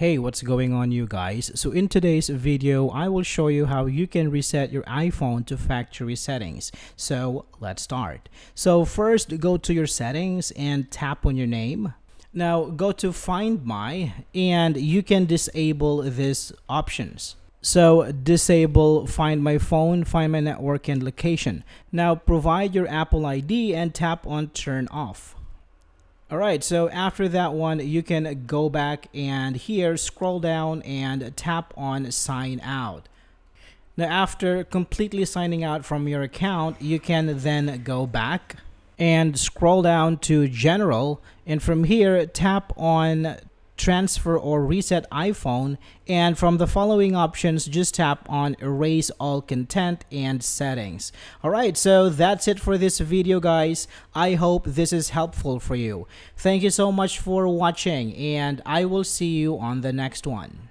Hey, what's going on, you guys? So in today's video, I will show you how you can reset your iPhone to factory settings. So let's start. So first, go to your settings and tap on your name. Now go to Find My and you can disable these options. So disable Find My Phone, Find My Network, and Location. Now provide your Apple ID and tap on Turn Off. Alright, so after that one, you can go back and here scroll down and tap on Sign Out. Now after completely signing out from your account, you can then go back and scroll down to General, and from here tap on Transfer or Reset iPhone, and from the following options just tap on Erase All Content and Settings. Alright, so that's it for this video, guys. I hope this is helpful for you. Thank you so much for watching, and I will see you on the next one.